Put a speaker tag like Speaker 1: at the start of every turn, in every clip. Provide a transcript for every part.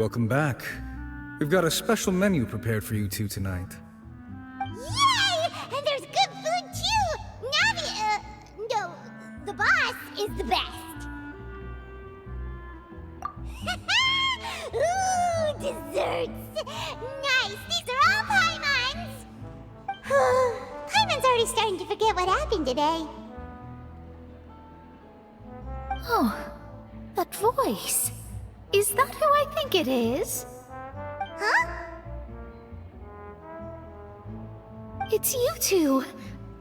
Speaker 1: Welcome back. We've got a special menu prepared for you two tonight.
Speaker 2: Yay! And there's good food too! No, the boss is the best. Ooh, desserts! Nice! These are all Paimon's! Paimon's already starting to forget what happened today.
Speaker 3: Oh, that voice. Is that who I think it is?
Speaker 2: Huh?
Speaker 3: It's you two.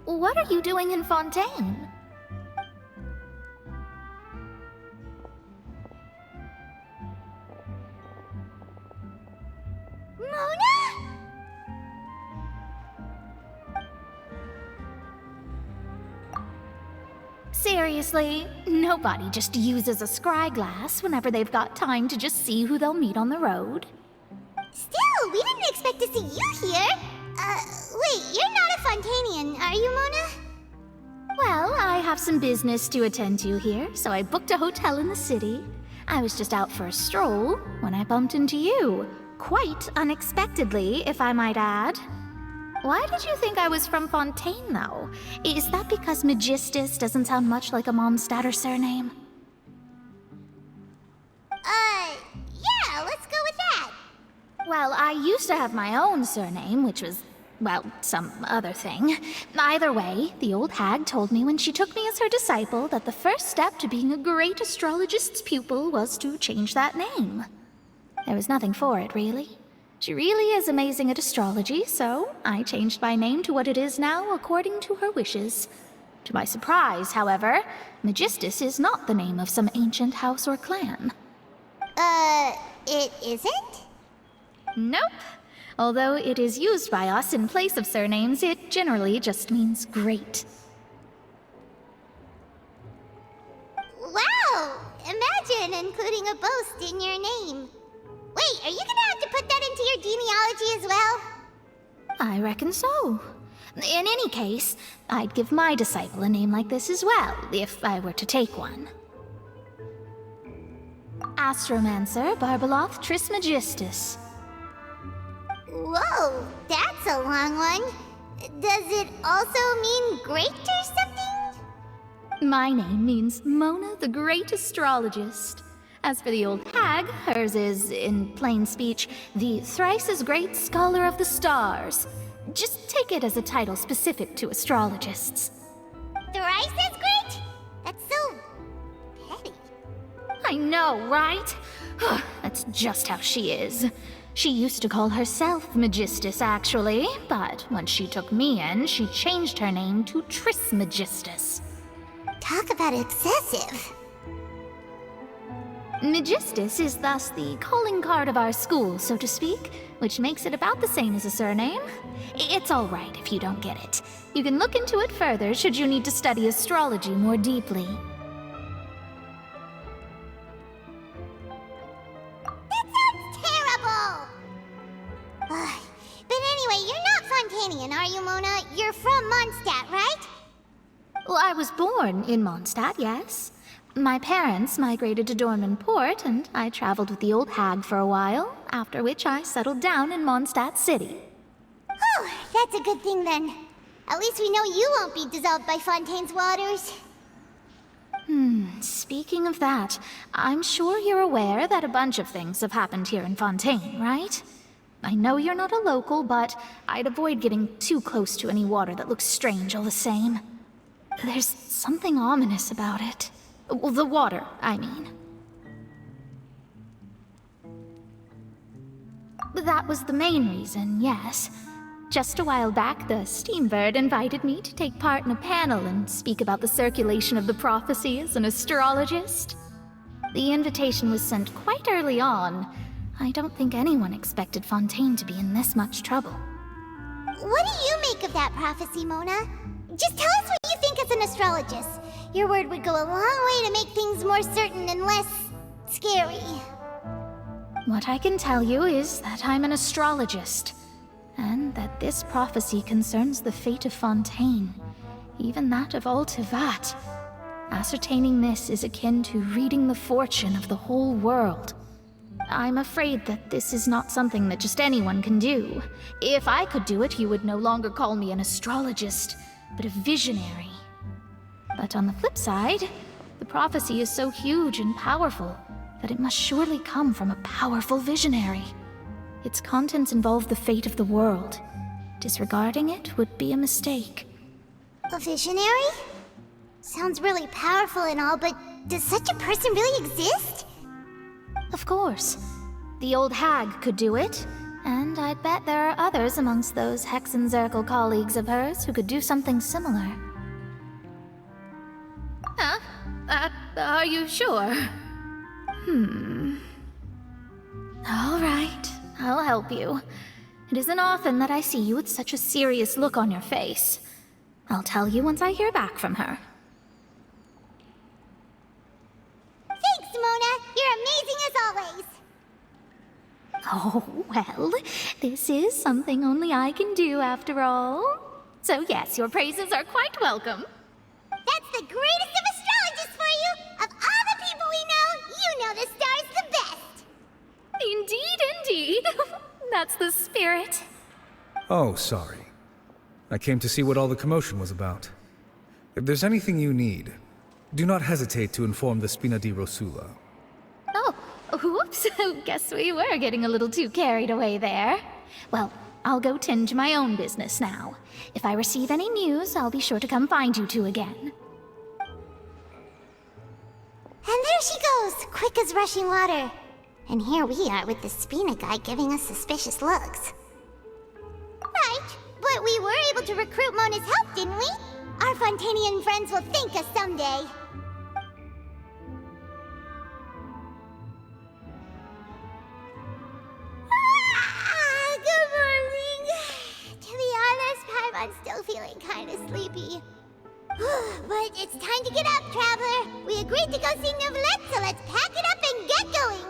Speaker 3: What are you doing in Fontaine?
Speaker 2: Mona?
Speaker 3: Seriously, nobody just uses a scry glass whenever they've got time to just see who they'll meet on the road.
Speaker 2: Still, we didn't expect to see you here. Wait, you're not a Fontanian, are you, Mona?
Speaker 3: Well, I have some business to attend to here, so I booked a hotel in the city. I was just out for a stroll when I bumped into you. Quite unexpectedly, if I might add. Why did you think I was from Fontaine, though? Is that because Magistus doesn't sound much like a Mondstadter surname?
Speaker 2: Yeah, let's go with that.
Speaker 3: Well, I used to have my own surname, which was, well, some other thing. Either way, the old hag told me when she took me as her disciple that the first step to being a great astrologist's pupil was to change that name. There was nothing for it, really. She really is amazing at astrology, so I changed my name to what it is now according to her wishes. To my surprise, however, Magistus is not the name of some ancient house or clan.
Speaker 2: It isn't?
Speaker 3: Nope. Although it is used by us in place of surnames, it generally just means great.
Speaker 2: Wow! Imagine including a boast in your name. Wait, are you gonna have to put that into your genealogy as well?
Speaker 3: I reckon so. In any case, I'd give my disciple a name like this as well, if I were to take one. Astromancer Barbeloth Trismegistus.
Speaker 2: Whoa, that's a long one. Does it also mean great or something?
Speaker 3: My name means Mona the Great Astrologist. As for the old hag, hers is, in plain speech, the thrice-as-great Scholar of the Stars. Just take it as a title specific to astrologists.
Speaker 2: Thrice as great? That's so petty.
Speaker 3: I know, right? That's just how she is. She used to call herself Magistus, actually, but when she took me in, she changed her name to Trismegistus.
Speaker 2: Talk about excessive.
Speaker 3: Magistus is thus the calling card of our school, so to speak, which makes it about the same as a surname. It's all right if you don't get it. You can look into it further should you need to study astrology more deeply.
Speaker 2: That sounds terrible! But anyway, you're not Fontanian, are you, Mona? You're from Mondstadt, right?
Speaker 3: Well, I was born in Mondstadt, yes. My parents migrated to Dorman Port, and I traveled with the old hag for a while, after which I settled down in Mondstadt City.
Speaker 2: Oh, that's a good thing then. At least we know you won't be dissolved by Fontaine's waters.
Speaker 3: Speaking of that, I'm sure you're aware that a bunch of things have happened here in Fontaine, right? I know you're not a local, but I'd avoid getting too close to any water that looks strange all the same. There's something ominous about it. Well, the water, I mean. That was the main reason, yes. Just a while back, the Steambird invited me to take part in a panel and speak about the circulation of the prophecy as an astrologist. The invitation was sent quite early on. I don't think anyone expected Fontaine to be in this much trouble.
Speaker 2: What do you make of that prophecy, Mona? Just tell us what you think as an astrologist. Your word would go a long way to make things more certain and less scary.
Speaker 3: What I can tell you is that I'm an astrologist, and that this prophecy concerns the fate of Fontaine, even that of all Tevat. Ascertaining this is akin to reading the fortune of the whole world. I'm afraid that this is not something that just anyone can do. If I could do it, you would no longer call me an astrologist, but a visionary. But on the flip side, the prophecy is so huge and powerful that it must surely come from a powerful visionary. Its contents involve the fate of the world. Disregarding it would be a mistake.
Speaker 2: A visionary? Sounds really powerful and all, but does such a person really exist?
Speaker 3: Of course. The old hag could do it, and I'd bet there are others amongst those Hexenzirkel colleagues of hers who could do something similar. Huh? Are you sure? All right, I'll help you. It isn't often that I see you with such a serious look on your face. I'll tell you once I hear back from her.
Speaker 2: Thanks, Mona! You're amazing as always!
Speaker 3: Oh, well, this is something only I can do after all. So yes, your praises are quite welcome.
Speaker 2: That's the greatest of astrologists for you! Of all the people we know, you know the star's the best!
Speaker 3: Indeed, indeed. That's the spirit.
Speaker 1: Oh, sorry. I came to see what all the commotion was about. If there's anything you need, do not hesitate to inform the Spina di Rosula.
Speaker 3: Oh, whoops. Guess we were getting a little too carried away there. Well, I'll go tend to my own business now. If I receive any news, I'll be sure to come find you two again.
Speaker 2: And there she goes, quick as rushing water. And here we are with the Spina guy giving us suspicious looks. Right, but we were able to recruit Mona's help, didn't we? Our Fontanian friends will thank us someday. Good morning. To be honest, I'm still feeling kind of sleepy. But it's time to get up, Traveler. We agreed to go see Neuvillette, so let's pack it up and get going.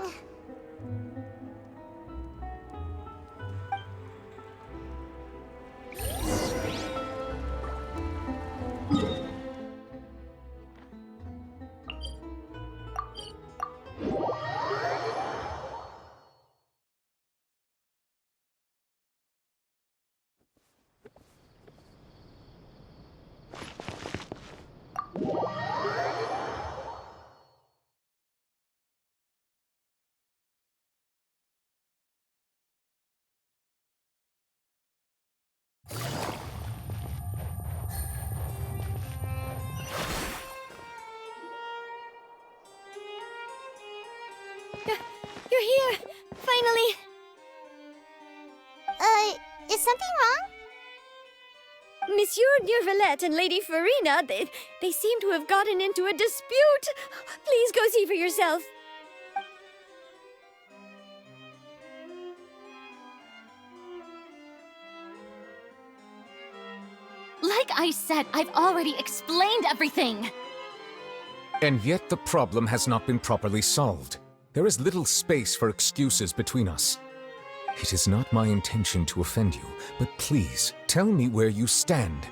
Speaker 4: You're here! Finally!
Speaker 2: Is something wrong?
Speaker 4: Monsieur Neuvillette and Lady Farina, they seem to have gotten into a dispute! Please go see for yourself.
Speaker 5: Like I said, I've already explained everything!
Speaker 6: And yet the problem has not been properly solved. There is little space for excuses between us. It is not my intention to offend you, but please, tell me where you stand.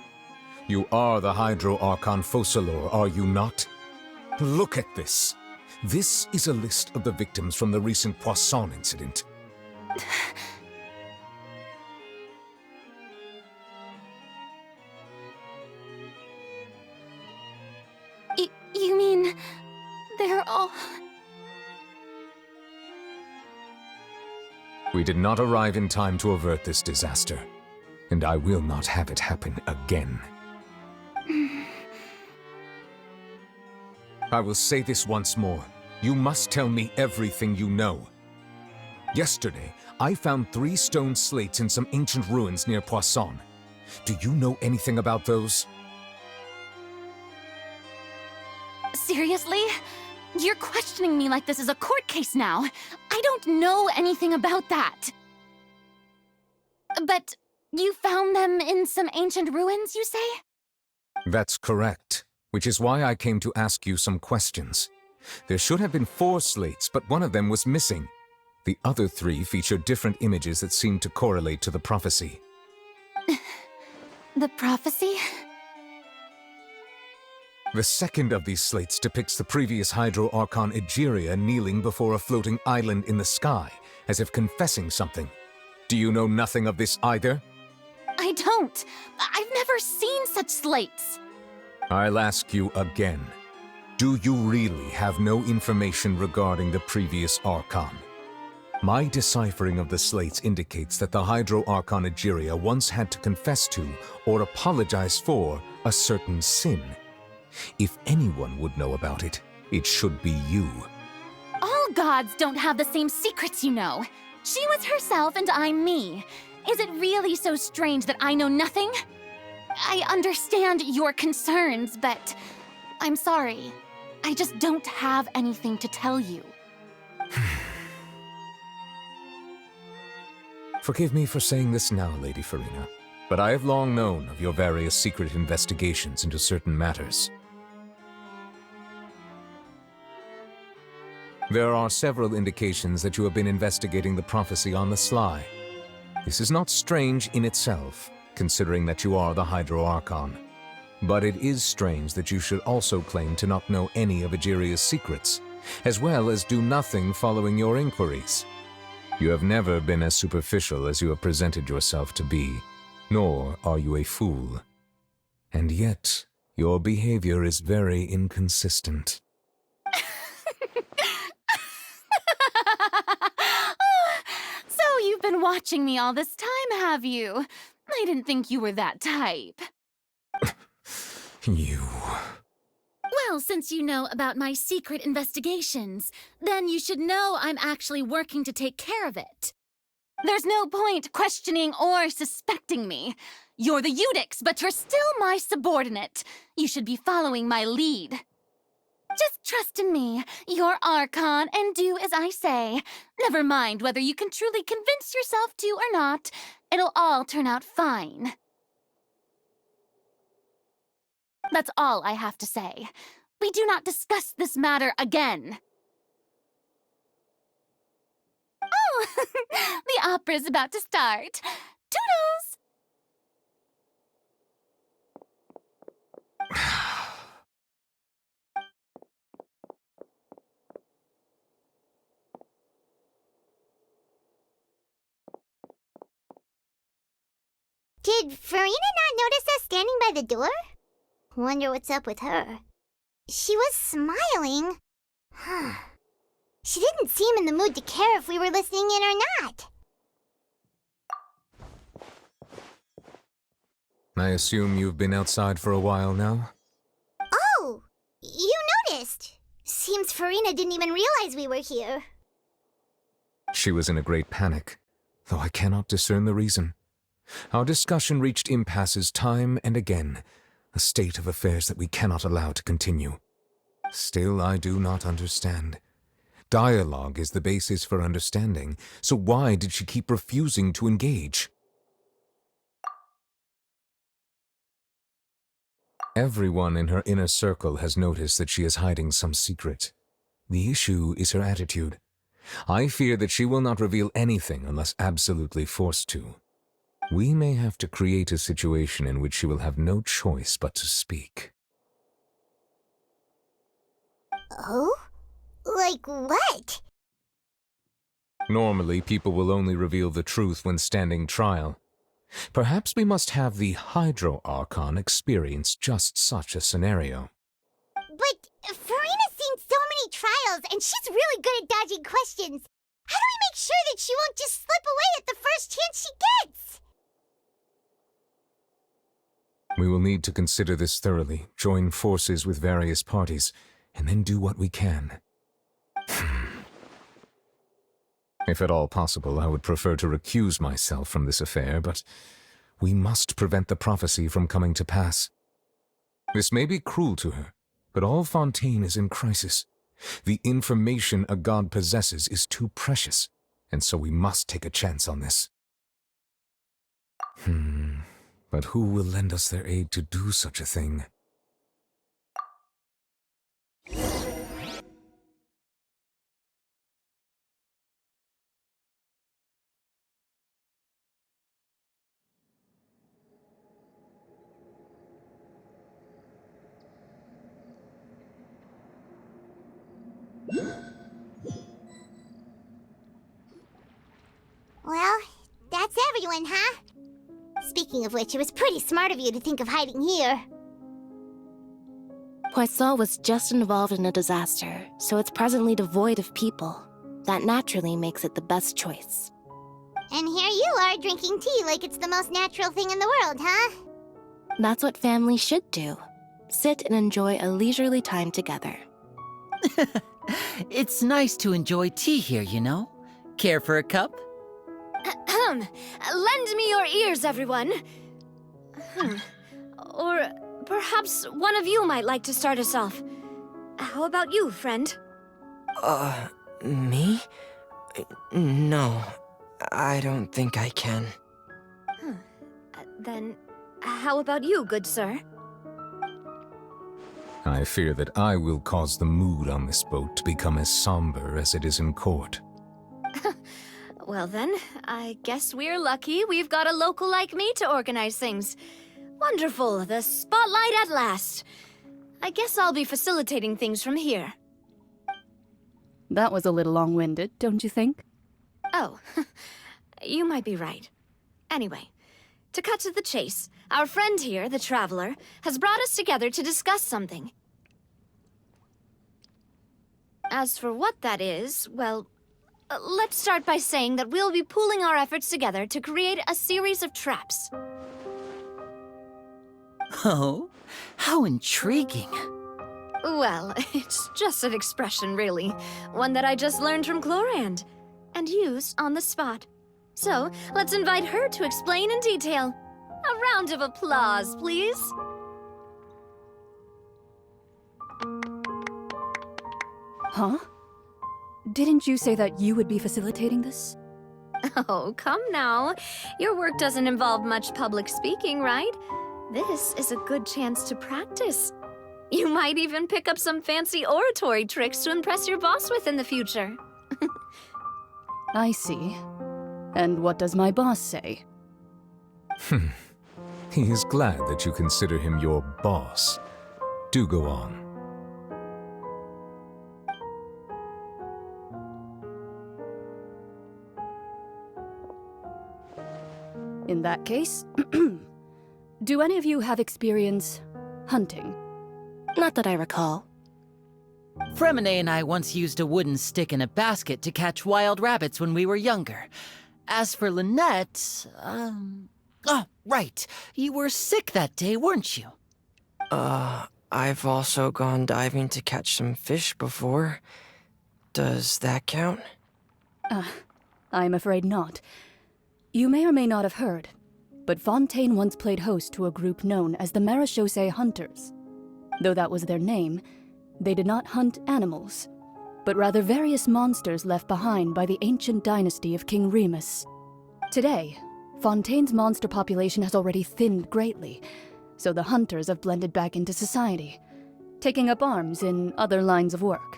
Speaker 6: You are the Hydro Archon Focalor, are you not? Look at this. This is a list of the victims from the recent Poisson incident.
Speaker 5: You mean... they're all...
Speaker 6: We did not arrive in time to avert this disaster, and I will not have it happen again. I will say this once more. You must tell me everything you know. Yesterday, I found 3 stone slates in some ancient ruins near Poisson. Do you know anything about those?
Speaker 5: Seriously? You're questioning me like this is a court case now. I don't know anything about that. But you found them in some ancient ruins, you say?
Speaker 6: That's correct, which is why I came to ask you some questions. There should have been 4 slates, but one of them was missing. The other 3 feature different images that seem to correlate to the prophecy.
Speaker 5: The prophecy?
Speaker 6: The second of these slates depicts the previous Hydro Archon Egeria kneeling before a floating island in the sky, as if confessing something. Do you know nothing of this either?
Speaker 5: I don't. I've never seen such slates.
Speaker 6: I'll ask you again. Do you really have no information regarding the previous Archon? My deciphering of the slates indicates that the Hydro Archon Egeria once had to confess to, or apologize for, a certain sin. If anyone would know about it, it should be you.
Speaker 5: All gods don't have the same secrets, you know. She was herself and I'm me. Is it really so strange that I know nothing? I understand your concerns, but I'm sorry. I just don't have anything to tell you.
Speaker 6: Forgive me for saying this now, Lady Farina, but I have long known of your various secret investigations into certain matters. There are several indications that you have been investigating the prophecy on the sly. This is not strange in itself, considering that you are the Hydro Archon. But it is strange that you should also claim to not know any of Egeria's secrets, as well as do nothing following your inquiries. You have never been as superficial as you have presented yourself to be, nor are you a fool. And yet, your behavior is very inconsistent.
Speaker 5: So you've been watching me all this time, have you? I didn't think you were that type.
Speaker 6: You...
Speaker 5: Well, since you know about my secret investigations, then you should know I'm actually working to take care of it. There's no point questioning or suspecting me. You're the Eudix, but you're still my subordinate. You should be following my lead. Just trust in me, you're Archon, and do as I say. Never mind whether you can truly convince yourself to or not. It'll all turn out fine. That's all I have to say. We do not discuss this matter again. Oh, the opera's about to start. Toodles!
Speaker 2: Did Farina not notice us standing by the door? Wonder what's up with her. She was smiling. She didn't seem in the mood to care if we were listening in or not.
Speaker 6: I assume you've been outside for a while now?
Speaker 2: Oh, you noticed. Seems Farina didn't even realize we were here.
Speaker 6: She was in a great panic, though I cannot discern the reason. Our discussion reached impasses time and again, a state of affairs that we cannot allow to continue. Still, I do not understand. Dialogue is the basis for understanding, so why did she keep refusing to engage? Everyone in her inner circle has noticed that she is hiding some secret. The issue is her attitude. I fear that she will not reveal anything unless absolutely forced to. We may have to create a situation in which she will have no choice but to speak.
Speaker 2: Oh? Like what?
Speaker 6: Normally, people will only reveal the truth when standing trial. Perhaps we must have the Hydro Archon experience just such a scenario.
Speaker 2: But Farina's seen so many trials, and she's really good at dodging questions. How do we make sure that she won't just slip away at the first chance she gets?
Speaker 6: We will need to consider this thoroughly, join forces with various parties, and then do what we can. If at all possible, I would prefer to recuse myself from this affair, but we must prevent the prophecy from coming to pass. This may be cruel to her, but all Fontaine is in crisis. The information a god possesses is too precious, and so we must take a chance on this. But who will lend us their aid to do such a thing?
Speaker 2: Well, that's everyone, huh? Speaking of which, it was pretty smart of you to think of hiding here.
Speaker 7: Poisson was just involved in a disaster, so it's presently devoid of people. That naturally makes it the best choice.
Speaker 2: And here you are drinking tea like it's the most natural thing in the world, huh?
Speaker 7: That's what families should do. Sit and enjoy a leisurely time together.
Speaker 8: It's nice to enjoy tea here, you know? Care for a cup?
Speaker 4: Lend me your ears, everyone. Or perhaps one of you might like to start us off. How about you, friend?
Speaker 9: Me? No, I don't think I can.
Speaker 4: Then, how about you, good sir?
Speaker 6: I fear that I will cause the mood on this boat to become as somber as it is in court.
Speaker 4: Well then, I guess we're lucky we've got a local like me to organize things. Wonderful, the spotlight at last. I guess I'll be facilitating things from here.
Speaker 10: That was a little long-winded, don't you think?
Speaker 4: Oh, you might be right. Anyway, to cut to the chase, our friend here, the Traveler, has brought us together to discuss something. As for what that is, well, let's start by saying that we'll be pooling our efforts together to create a series of traps.
Speaker 8: Oh, how intriguing.
Speaker 4: Well, it's just an expression, really. One that I just learned from Chlorand, and used on the spot. So, let's invite her to explain in detail. A round of applause, please.
Speaker 10: Huh? Didn't you say that you would be facilitating this?
Speaker 4: Oh, come now. Your work doesn't involve much public speaking, right? This is a good chance to practice. You might even pick up some fancy oratory tricks to impress your boss with in the future.
Speaker 10: I see. And what does my boss say?
Speaker 6: He is glad that you consider him your boss. Do go on.
Speaker 10: In that case, do any of you have experience hunting?
Speaker 7: Not that I recall.
Speaker 8: Fremine and I once used a wooden stick in a basket to catch wild rabbits when we were younger. As for Lynette, oh, right. You were sick that day, weren't you?
Speaker 9: I've also gone diving to catch some fish before. Does that count?
Speaker 10: I'm afraid not. You may or may not have heard, but Fontaine once played host to a group known as the Marechaussee Hunters. Though that was their name, they did not hunt animals, but rather various monsters left behind by the ancient dynasty of King Remus. Today, Fontaine's monster population has already thinned greatly, so the hunters have blended back into society, taking up arms in other lines of work.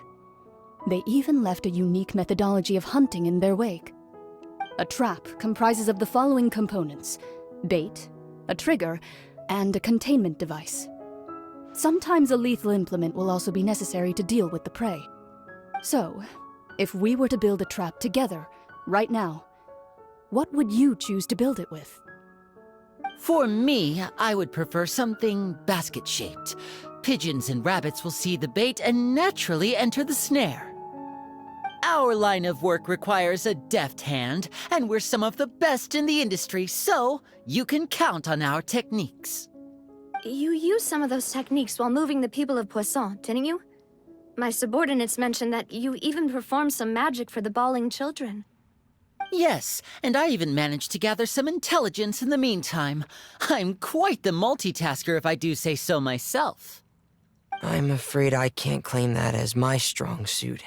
Speaker 10: They even left a unique methodology of hunting in their wake. A trap comprises of the following components: bait, a trigger, and a containment device. Sometimes a lethal implement will also be necessary to deal with the prey. So, if we were to build a trap together, right now, what would you choose to build it with?
Speaker 8: For me, I would prefer something basket-shaped. Pigeons and rabbits will see the bait and naturally enter the snare. Our line of work requires a deft hand, and we're some of the best in the industry, so you can count on our techniques.
Speaker 4: You used some of those techniques while moving the people of Poisson, didn't you? My subordinates mentioned that you even performed some magic for the bawling children.
Speaker 8: Yes, and I even managed to gather some intelligence in the meantime. I'm quite the multitasker if I do say so myself.
Speaker 9: I'm afraid I can't claim that as my strong suit.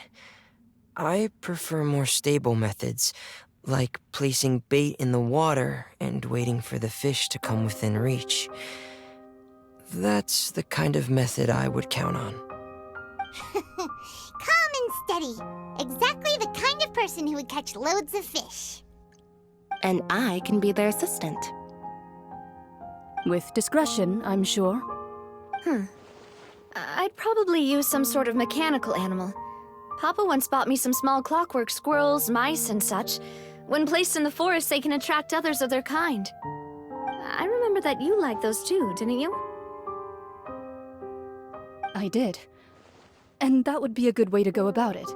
Speaker 9: I prefer more stable methods, like placing bait in the water and waiting for the fish to come within reach. That's the kind of method I would count on.
Speaker 2: Calm and steady. Exactly the kind of person who would catch loads of fish.
Speaker 7: And I can be their assistant.
Speaker 10: With discretion, I'm sure.
Speaker 4: I'd probably use some sort of mechanical animal. Papa once bought me some small clockwork squirrels, mice, and such. When placed in the forest, they can attract others of their kind. I remember that you liked those too, didn't you?
Speaker 10: I did. And that would be a good way to go about it.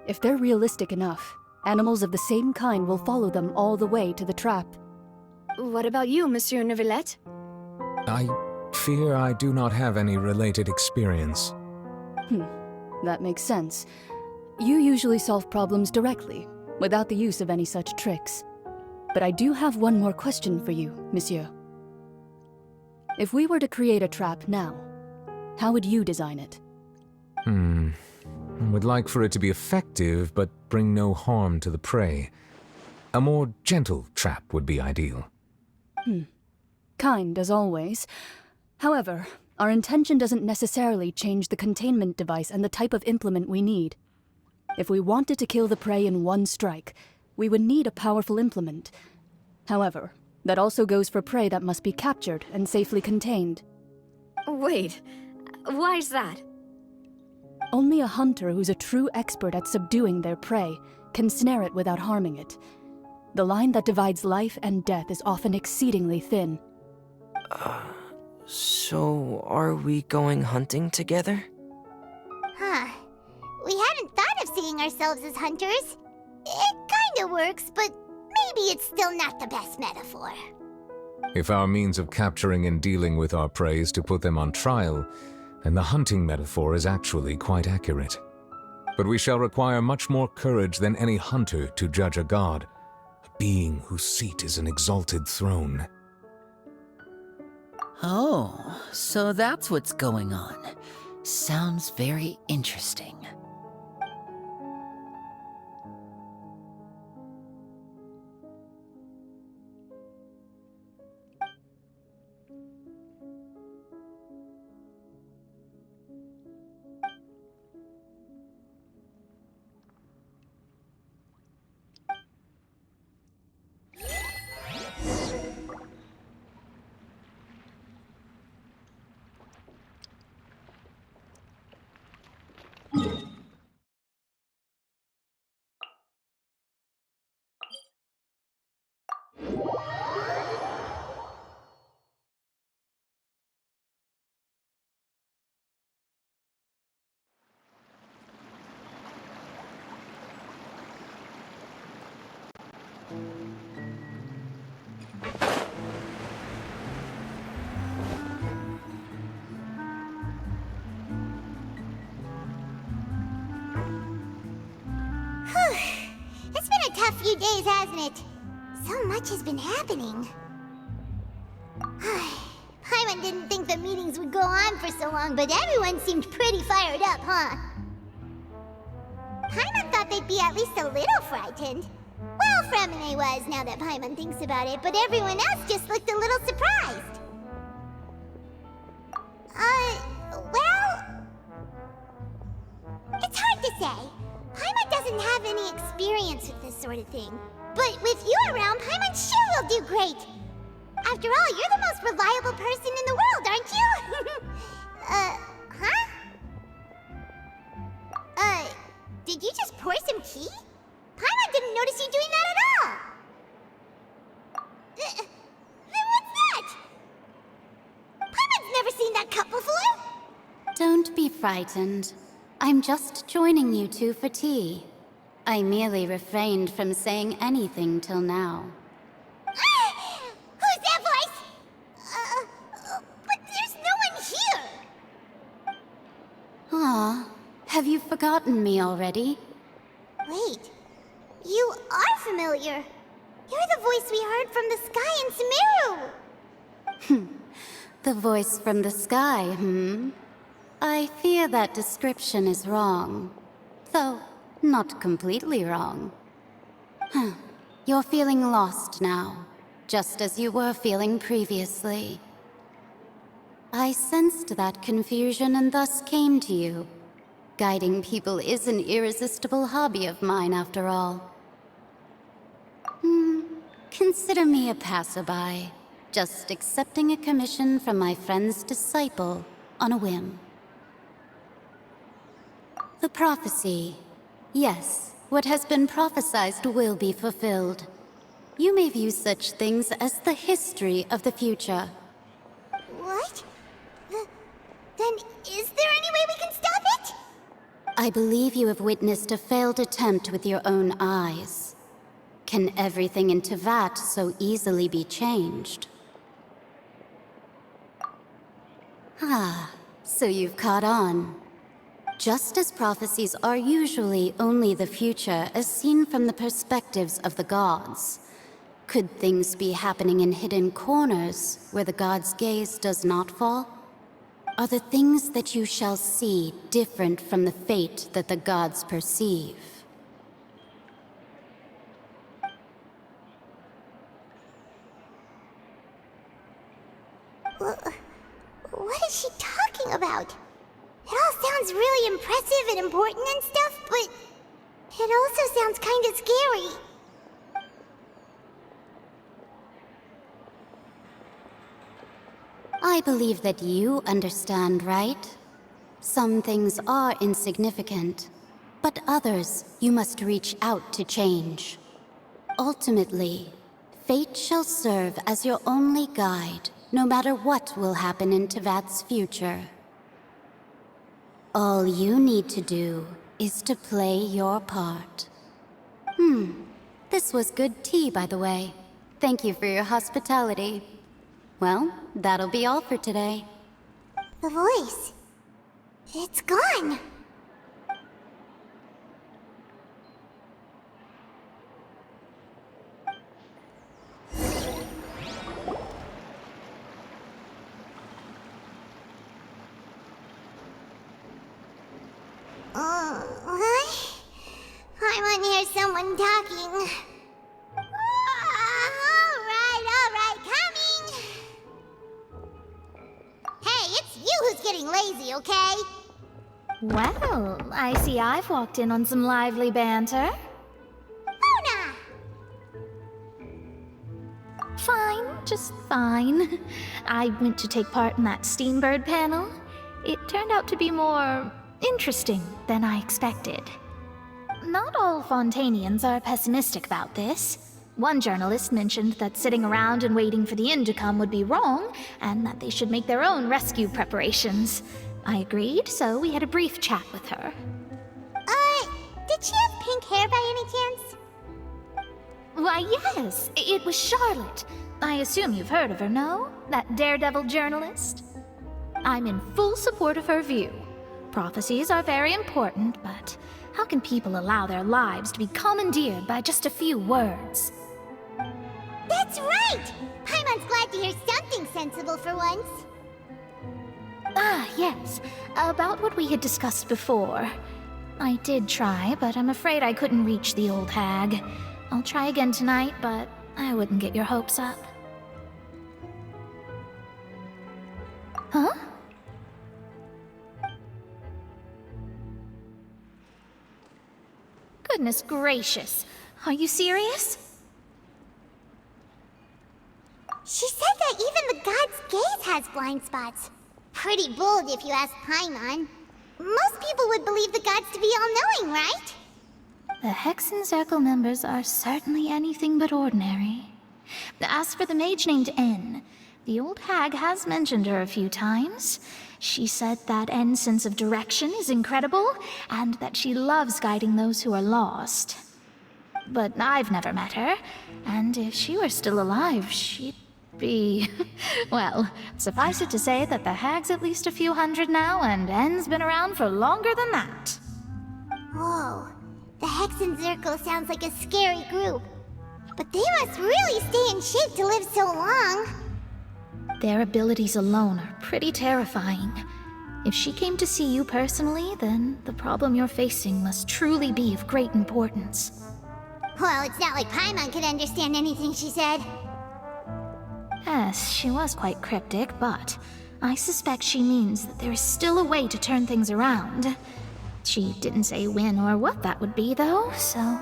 Speaker 10: If they're realistic enough, animals of the same kind will follow them all the way to the trap.
Speaker 4: What about you, Monsieur Neuvillette?
Speaker 6: I fear I do not have any related experience.
Speaker 10: That makes sense. You usually solve problems directly, without the use of any such tricks. But I do have one more question for you, monsieur. If we were to create a trap now, how would you design it?
Speaker 6: I would like for it to be effective, but bring no harm to the prey. A more gentle trap would be ideal.
Speaker 10: Kind, as always. However, our intention doesn't necessarily change the containment device and the type of implement we need. If we wanted to kill the prey in one strike, we would need a powerful implement. However, that also goes for prey that must be captured and safely contained.
Speaker 4: Wait, why's that?
Speaker 10: Only a hunter who's a true expert at subduing their prey can snare it without harming it. The line that divides life and death is often exceedingly thin.
Speaker 9: So are we going hunting together?
Speaker 2: Huh. We hadn't thought of seeing ourselves as hunters. It kinda works, but maybe it's still not the best metaphor.
Speaker 6: If our means of capturing and dealing with our prey is to put them on trial, then the hunting metaphor is actually quite accurate. But we shall require much more courage than any hunter to judge a god, a being whose seat is an exalted throne.
Speaker 8: Oh, so that's what's going on. Sounds very interesting.
Speaker 2: It's been a tough few days, hasn't it? So much has been happening. Paimon didn't think the meetings would go on for so long, but everyone seemed pretty fired up, huh? Paimon thought they'd be at least a little frightened. Well, Fremine was, now that Paimon thinks about it, but everyone else just looked a little surprised. Well... It's hard to say. Paimon doesn't have any experience with this sort of thing. But with you around, Paimon sure will do great. After all, you're the most reliable person in the world, aren't you? Did you just pour some tea? Paimon didn't notice you doing that at all. Then what's that? Paimon's never seen that cup before.
Speaker 11: Don't be frightened. I'm just joining you two for tea. I merely refrained from saying anything till now.
Speaker 2: Who's that voice? But there's no one here.
Speaker 11: Aw, have you forgotten me already?
Speaker 2: Wait, you are familiar. You're the voice we heard from the sky in Sumeru.
Speaker 11: The voice from the sky, I fear that description is wrong. Though, not completely wrong. You're feeling lost now, just as you were feeling previously. I sensed that confusion and thus came to you. Guiding people is an irresistible hobby of mine, after all. Consider me a passerby, just accepting a commission from my friend's disciple on a whim. The prophecy, Yes, what has been prophesied will be fulfilled. You may view such things as the history of the future.
Speaker 2: What? Then is there any way we can stop it?
Speaker 11: I believe you have witnessed a failed attempt with your own eyes. Can everything in Tevat so easily be changed? Ah, so you've caught on. Just as prophecies are usually only the future as seen from the perspectives of the gods, could things be happening in hidden corners where the gods' gaze does not fall? Are the things that you shall see different from the fate that the gods perceive?
Speaker 2: What is she talking about? It all sounds really impressive and important and stuff, but it also sounds kind of scary.
Speaker 11: I believe that you understand, right? Some things are insignificant, but others you must reach out to change. Ultimately, fate shall serve as your only guide, no matter what will happen in Tevat's future. All you need to do is to play your part. This was good tea, by the way. Thank you for your hospitality. Well, that'll be all for today.
Speaker 2: The voice. It's gone. What? I want to hear someone talking. All right, coming. Hey, it's you who's getting lazy, okay?
Speaker 3: Well, I see I've walked in on some lively banter.
Speaker 2: Luna!
Speaker 3: Fine, just fine. I went to take part in that Steambird panel. It turned out to be more interesting than I expected. Not all Fontainians are pessimistic about this. One journalist mentioned that sitting around and waiting for the end to come would be wrong, and that they should make their own rescue preparations. I agreed, so we had a brief chat with her.
Speaker 2: Did she have pink hair by any chance?
Speaker 3: Why, yes, it was Charlotte. I assume you've heard of her, no? That daredevil journalist? I'm in full support of her view. Prophecies are very important, but how can people allow their lives to be commandeered by just a few words?
Speaker 2: That's right! Paimon's glad to hear something sensible for once.
Speaker 3: Ah, yes. About what we had discussed before. I did try, but I'm afraid I couldn't reach the old hag. I'll try again tonight, but I wouldn't get your hopes up. Huh? Goodness gracious. Are you serious?
Speaker 2: She said that even the god's gaze has blind spots. Pretty bold if you ask Paimon. Most people would believe the gods to be all-knowing, right?
Speaker 3: The Hexen Circle members are certainly anything but ordinary. As for the mage named N, the old hag has mentioned her a few times. She said that N's sense of direction is incredible, and that she loves guiding those who are lost. But I've never met her, and if she were still alive, she'd be... well, suffice it to say that the hag's at least a few hundred now, and N's been around for longer than that.
Speaker 2: Whoa. The Hexen Circle sounds like a scary group. But they must really stay in shape to live so long.
Speaker 3: Their abilities alone are pretty terrifying. If she came to see you personally, then the problem you're facing must truly be of great importance.
Speaker 2: Well, it's not like Paimon could understand anything she said.
Speaker 3: Yes, she was quite cryptic, but I suspect she means that there is still a way to turn things around. She didn't say when or what that would be, though, so...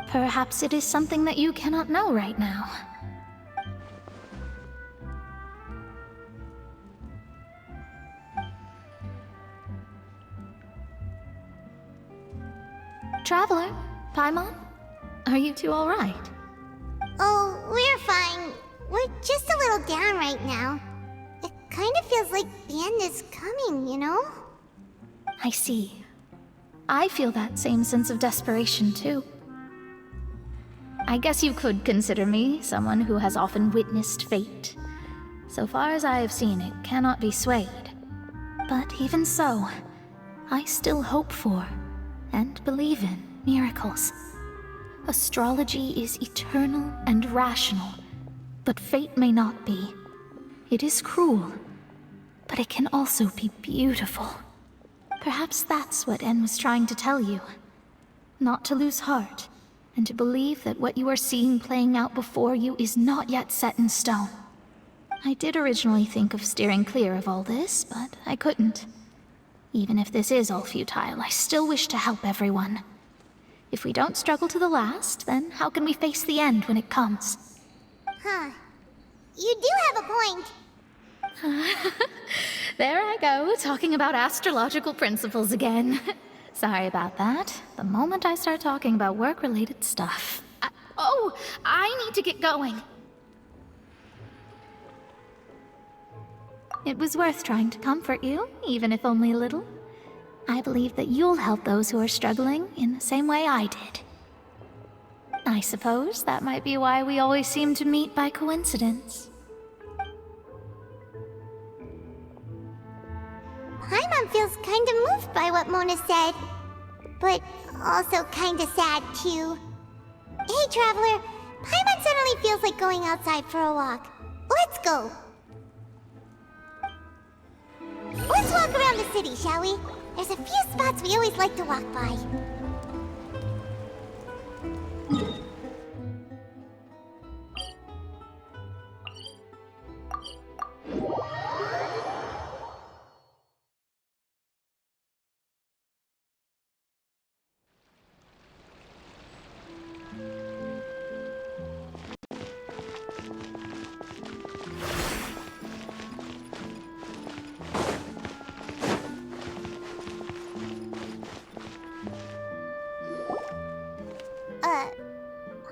Speaker 3: perhaps it is something that you cannot know right now. Traveler, Paimon, are you two all right?
Speaker 2: Oh, we're fine. We're just a little down right now. It kind of feels like the end is coming, you know?
Speaker 3: I see. I feel that same sense of desperation, too. I guess you could consider me someone who has often witnessed fate. So far as I have seen, it cannot be swayed. But even so, I still hope for, and believe in, miracles. Astrology is eternal and rational, but fate may not be. It is cruel, but it can also be beautiful. Perhaps that's what En was trying to tell you. Not to lose heart, and to believe that what you are seeing playing out before you is not yet set in stone. I did originally think of steering clear of all this, but I couldn't. Even if this is all futile, I still wish to help everyone. If we don't struggle to the last, then how can we face the end when it comes?
Speaker 2: Huh. You do have a point.
Speaker 3: There I go, talking about astrological principles again. Sorry about that. The moment I start talking about work-related stuff. I need to get going. It was worth trying to comfort you, even if only a little. I believe that you'll help those who are struggling in the same way I did. I suppose that might be why we always seem to meet by coincidence.
Speaker 2: Paimon feels kind of moved by what Mona said, but also kind of sad too. Hey, Traveler, Paimon suddenly feels like going outside for a walk. Let's go. Let's walk around the city, shall we? There's a few spots we always like to walk by.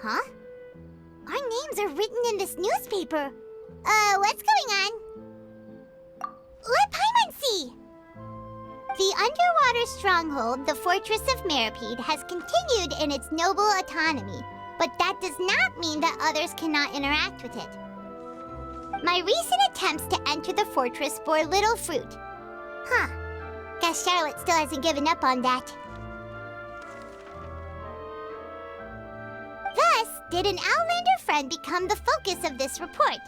Speaker 2: Huh? Our names are written in this newspaper. What's going on? Let Paimon see! The underwater stronghold, the Fortress of Meripede, has continued in its noble autonomy, but that does not mean that others cannot interact with it. My recent attempts to enter the fortress bore little fruit. Huh. Guess Charlotte still hasn't given up on that. Thus, did an Outlander friend become the focus of this report,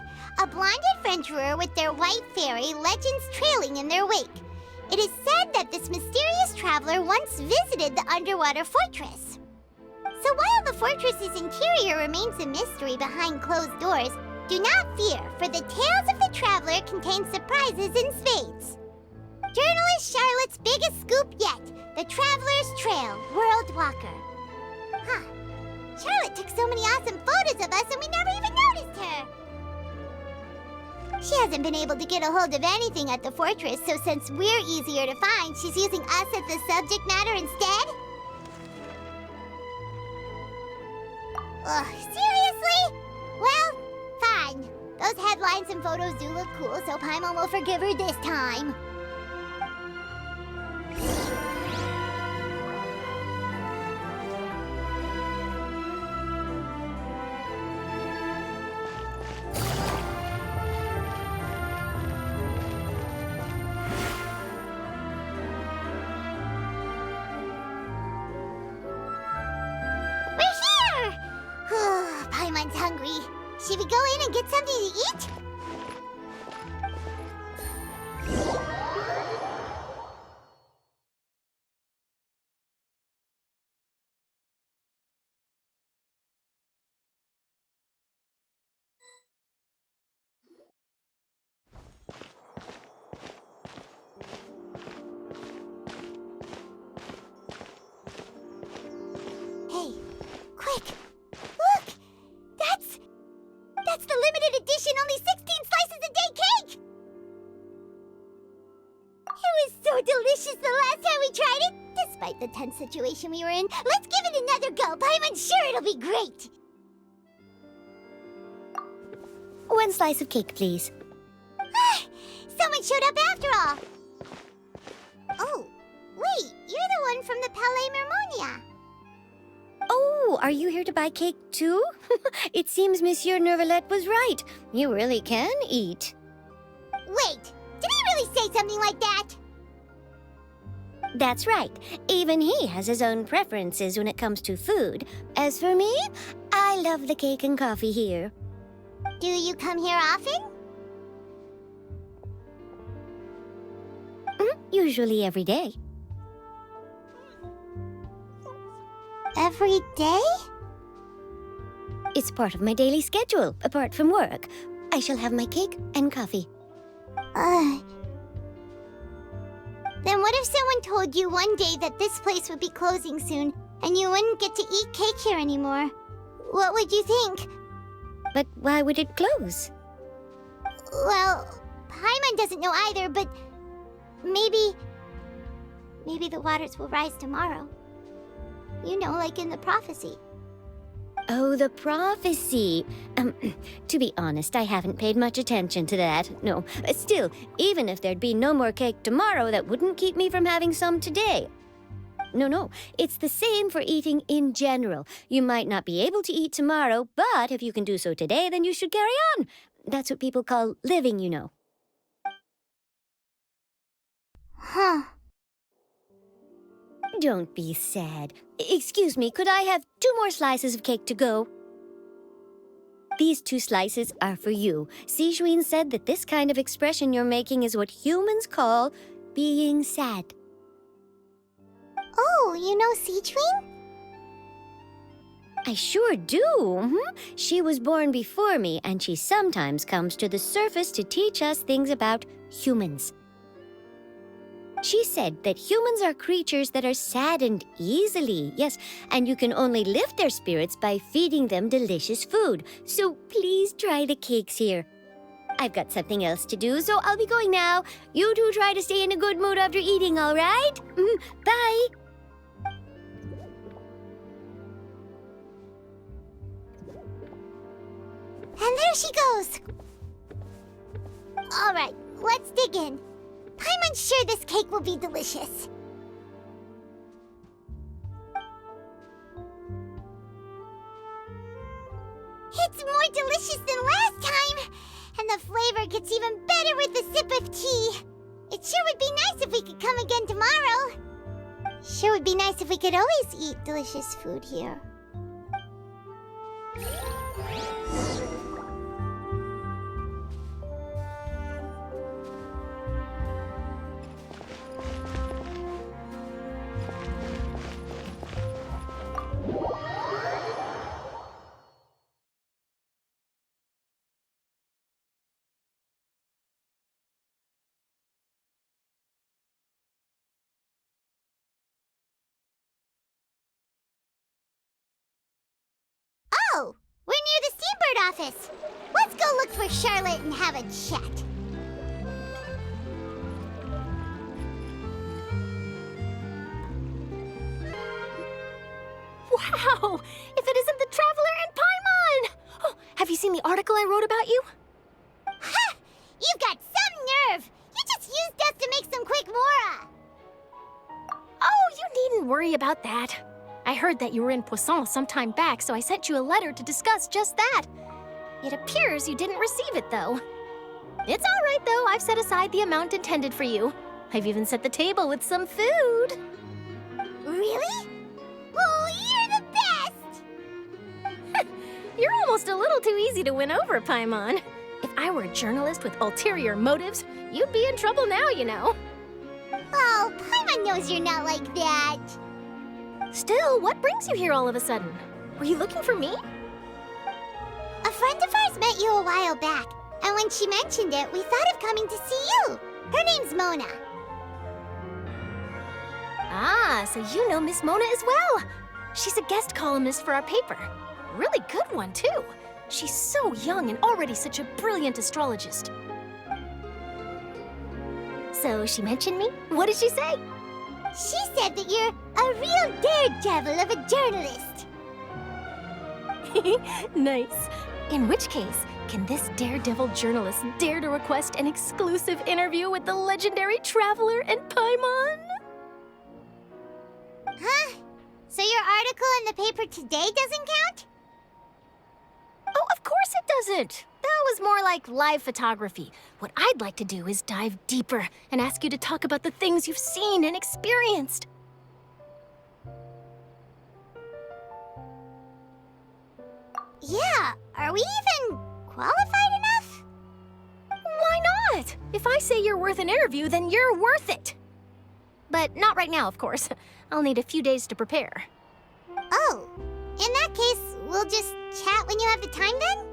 Speaker 2: a blonde adventurer with their white fairy legends trailing in their wake. It is said that this mysterious traveler once visited the underwater fortress. So while the fortress's interior remains a mystery behind closed doors, do not fear, for the tales of the traveler contain surprises in spades. Journalist Charlotte's biggest scoop yet, the Traveler's Trail, World Walker. Huh. Charlotte took so many awesome photos of us and we never even noticed her! She hasn't been able to get a hold of anything at the fortress, so since we're easier to find, she's using us as the subject matter instead? Ugh, seriously? Well, fine. Those headlines and photos do look cool, so Paimon will forgive her this time. Paimon's hungry. Should we go in and get something to eat? Hey, quick! Look! That's the limited edition only 16 slices a day cake! It was so delicious the last time we tried it, despite Despite the tense situation we were in, let's give it another go. I'm sure it'll be great.
Speaker 12: One slice of cake, please.
Speaker 2: Someone showed up after all. Oh, wait, you're the one from the Palais Mermonia.
Speaker 12: Oh, are you here to buy cake too? It seems Monsieur Nervalette was right. You really can eat.
Speaker 2: Wait, did he really say something like that?
Speaker 12: That's right. Even he has his own preferences when it comes to food. As for me, I love the cake and coffee here.
Speaker 2: Do you come here often?
Speaker 12: Usually every day.
Speaker 2: Every day?
Speaker 12: It's part of my daily schedule, apart from work. I shall have my cake and coffee.
Speaker 2: Then what if someone told you one day that this place would be closing soon, and you wouldn't get to eat cake here anymore? What would you think?
Speaker 12: But why would it close?
Speaker 2: Well, Paimon doesn't know either, but maybe the waters will rise tomorrow. You know, like in the prophecy.
Speaker 12: Oh, the prophecy. To be honest, I haven't paid much attention to that. No, still, even if there'd be no more cake tomorrow, that wouldn't keep me from having some today. No, it's the same for eating in general. You might not be able to eat tomorrow, but if you can do so today, then you should carry on. That's what people call living, you know.
Speaker 2: Huh.
Speaker 12: Don't be sad. Excuse me, could I have 2 more slices of cake to go? These 2 slices are for you. Sijuin said that this kind of expression you're making is what humans call being sad.
Speaker 2: Oh, you know Sijuin?
Speaker 12: I sure do. She was born before me, and she sometimes comes to the surface to teach us things about humans. She said that humans are creatures that are saddened easily, yes, and you can only lift their spirits by feeding them delicious food. So please try the cakes here. I've got something else to do, so I'll be going now. You two try to stay in a good mood after eating, all right? Bye!
Speaker 2: And there she goes! Alright, let's dig in. I'm sure this cake will be delicious. It's more delicious than last time! And the flavor gets even better with a sip of tea. It sure would be nice if we could come again tomorrow. Sure would be nice if we could always eat delicious food here. Oh, we're near the Steambird office. Let's go look for Charlotte and have a chat.
Speaker 5: Wow! If it isn't the Traveler and Paimon! Oh, have you seen the article I wrote about you?
Speaker 2: Ha! You've got some nerve! You just used us to make some quick mora!
Speaker 5: Oh, you needn't worry about that. I heard that you were in Poisson some time back, so I sent you a letter to discuss just that. It appears you didn't receive it, though. It's all right, though. I've set aside the amount intended for you. I've even set the table with some food.
Speaker 2: Really? Oh, you're the best!
Speaker 5: You're almost a little too easy to win over, Paimon. If I were a journalist with ulterior motives, you'd be in trouble now, you know.
Speaker 2: Oh, Paimon knows you're not like that.
Speaker 5: Still, what brings you here all of a sudden? Were you looking for me?
Speaker 2: A friend of ours met you a while back, and when she mentioned it, we thought of coming to see you. Her name's Mona.
Speaker 5: Ah, so you know Miss Mona as well. She's a guest columnist for our paper. Really good one, too. She's so young and already such a brilliant astrologist. So she mentioned me? What did she say?
Speaker 2: She said that you're a real daredevil of a journalist.
Speaker 13: Nice. In which case, can this daredevil journalist dare to request an exclusive interview with the legendary traveler and Paimon?
Speaker 2: Huh? So your article in the paper today doesn't count?
Speaker 13: Oh, of course it doesn't. That was more like live photography. What I'd like to do is dive deeper and ask you to talk about the things you've seen and experienced.
Speaker 2: Yeah, are we even qualified enough?
Speaker 13: Why not? If I say you're worth an interview, then you're worth it. But not right now, of course. I'll need a few days to prepare.
Speaker 2: Oh, in that case, we'll just chat when you have the time then?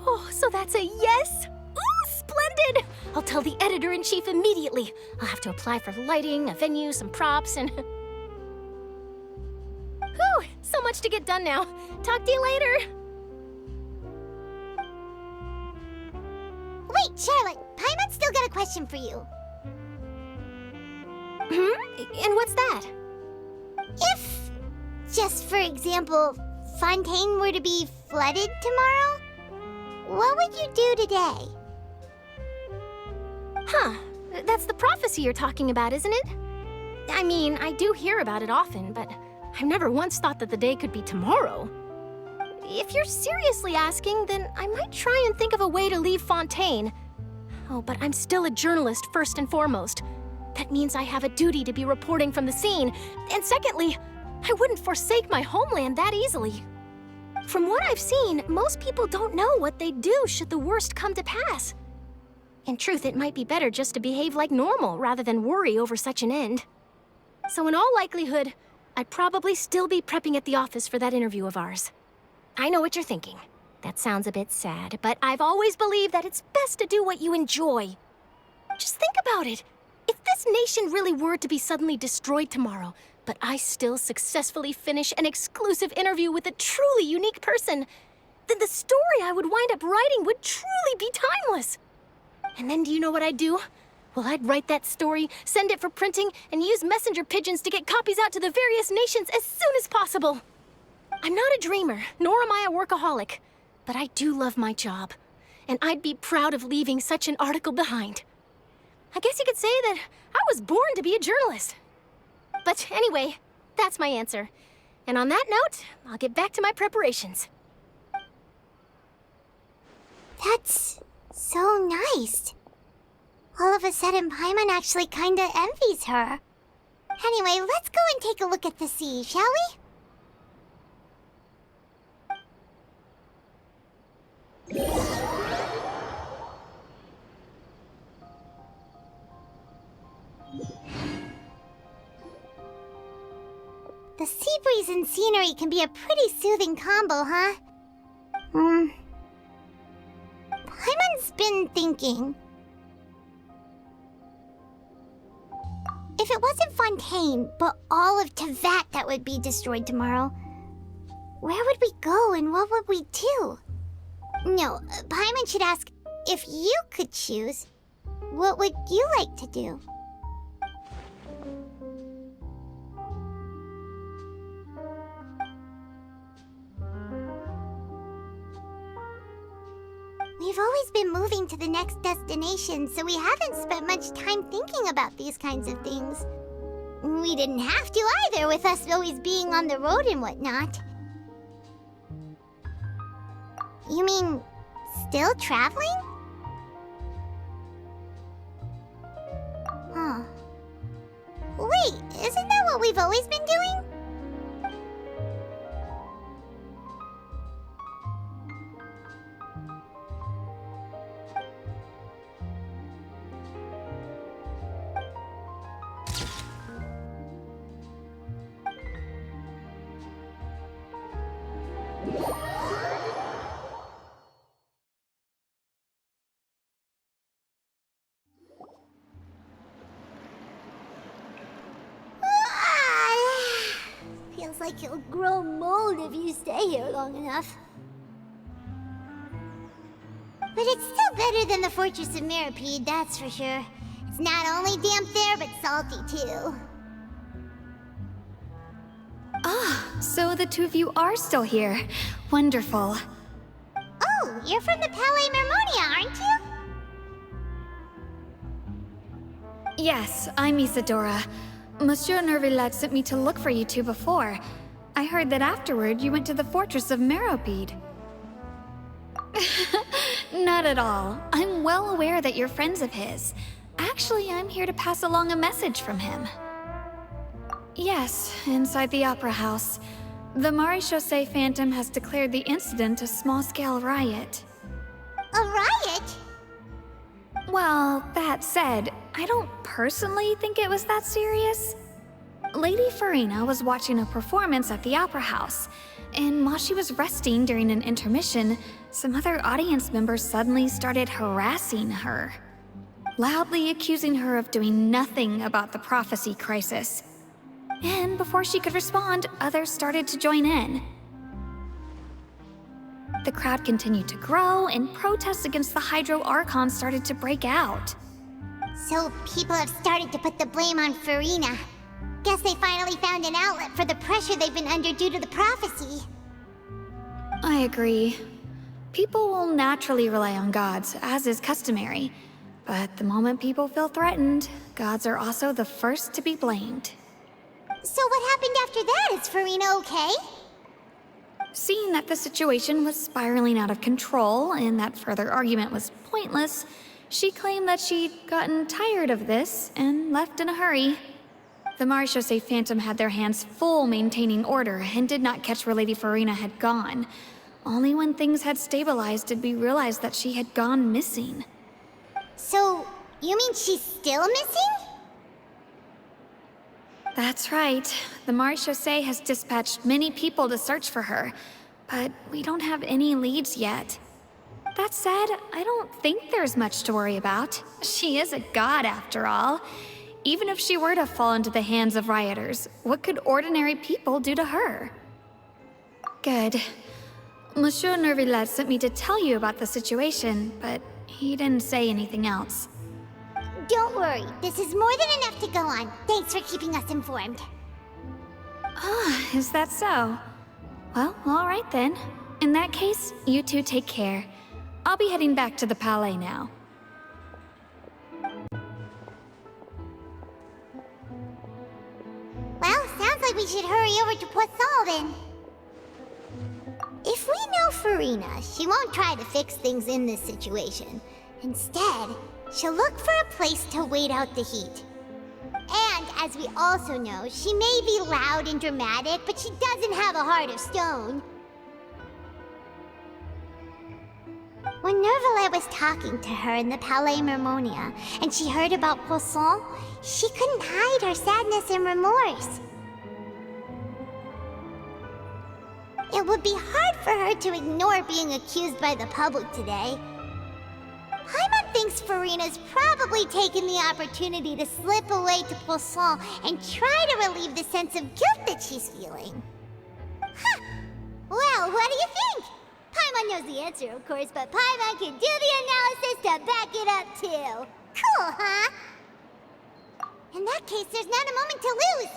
Speaker 13: Oh, so that's a yes? Ooh, splendid! I'll tell the editor-in-chief immediately. I'll have to apply for lighting, a venue, some props, and... Whew, so much to get done now. Talk to you later.
Speaker 2: Wait, Charlotte, Paimon's still got a question for you.
Speaker 13: And what's that?
Speaker 2: If, just for example, Fontaine were to be flooded tomorrow, what would you do today?
Speaker 13: Huh, that's the prophecy you're talking about, isn't it? I mean, I do hear about it often, but I've never once thought that the day could be tomorrow. If you're seriously asking, then I might try and think of a way to leave Fontaine. Oh, but I'm still a journalist first and foremost. That means I have a duty to be reporting from the scene. And secondly, I wouldn't forsake my homeland that easily. From what I've seen, most people don't know what they'd do should the worst come to pass. In truth, it might be better just to behave like normal rather than worry over such an end. So in all likelihood, I'd probably still be prepping at the office for that interview of ours. I know what you're thinking. That sounds a bit sad, but I've always believed that it's best to do what you enjoy. Just think about it. If this nation really were to be suddenly destroyed tomorrow, but I still successfully finish an exclusive interview with a truly unique person, then the story I would wind up writing would truly be timeless. And then do you know what I'd do? Well, I'd write that story, send it for printing, and use messenger pigeons to get copies out to the various nations as soon as possible. I'm not a dreamer, nor am I a workaholic, but I do love my job, and I'd be proud of leaving such an article behind. I guess you could say that I was born to be a journalist. But anyway, that's my answer. And on that note, I'll get back to my preparations.
Speaker 2: That's so nice. All of a sudden, Paimon actually kinda envies her. Anyway, let's go and take a look at the sea, shall we? The sea breeze and scenery can be a pretty soothing combo, huh? Paimon's been thinking. If it wasn't Fontaine, but all of Tevat that would be destroyed tomorrow, where would we go and what would we do? No, Paimon should ask, if you could choose, what would you like to do? We've always been moving to the next destination, so we haven't spent much time thinking about these kinds of things. We didn't have to either, with us always being on the road and whatnot. You mean, still traveling? Huh. Wait, isn't that what we've always been doing? Feels like you'll grow mold if you stay here long enough. But it's still better than the Fortress of Mirapede, that's for sure. It's not only damp there, but salty too.
Speaker 3: So the two of you are still here. Wonderful.
Speaker 2: Oh, you're from the Palais Mermonia, aren't you?
Speaker 3: Yes, I'm Isadora. Monsieur Nervillet sent me to look for you two before. I heard that afterward you went to the fortress of Meropide. Not at all. I'm well aware that you're friends of his. Actually, I'm here to pass along a message from him. Yes, inside the Opera House. The Maréchaussée Phantom has declared the incident a small-scale riot.
Speaker 2: A riot?
Speaker 3: Well, that said, I don't personally think it was that serious. Lady Farina was watching a performance at the Opera House, and while she was resting during an intermission, some other audience members suddenly started harassing her, loudly accusing her of doing nothing about the prophecy crisis. And before she could respond, others started to join in. The crowd continued to grow, and protests against the Hydro Archon started to break out.
Speaker 2: So people have started to put the blame on Farina. Guess they finally found an outlet for the pressure they've been under due to the prophecy.
Speaker 3: I agree. People will naturally rely on gods, as is customary. But the moment people feel threatened, gods are also the first to be blamed.
Speaker 2: So what happened after that? Is Farina okay?
Speaker 3: Seeing that the situation was spiraling out of control and that further argument was pointless, she claimed that she'd gotten tired of this and left in a hurry. The Maréchaussée Phantom had their hands full maintaining order and did not catch where Lady Farina had gone. Only when things had stabilized did we realize that she had gone missing.
Speaker 2: So, you mean she's still missing?
Speaker 3: That's right. The Maréchaussée has dispatched many people to search for her, but we don't have any leads yet. That said, I don't think there's much to worry about. She is a god after all. Even if she were to fall into the hands of rioters, what could ordinary people do to her? Good. Monsieur Nervillet sent me to tell you about the situation, but he didn't say anything else.
Speaker 2: Don't worry, this is more than enough to go on. Thanks for keeping us informed.
Speaker 3: Ah, is that so? Well, all right then. In that case, you two take care. I'll be heading back to the Palais now.
Speaker 2: Well, sounds like we should hurry over to Poisson then. If we know Farina, she won't try to fix things in this situation. Instead, she'll look for a place to wait out the heat. And, as we also know, she may be loud and dramatic, but she doesn't have a heart of stone. When Nervillet was talking to her in the Palais Mermonia, and she heard about Poisson, she couldn't hide her sadness and remorse. It would be hard for her to ignore being accused by the public today. Paimon thinks Farina's probably taken the opportunity to slip away to Poisson and try to relieve the sense of guilt that she's feeling. Huh. Well, what do you think? Paimon knows the answer, of course, but Paimon can do the analysis to back it up, too. Cool, huh? In that case, there's not a moment to lose.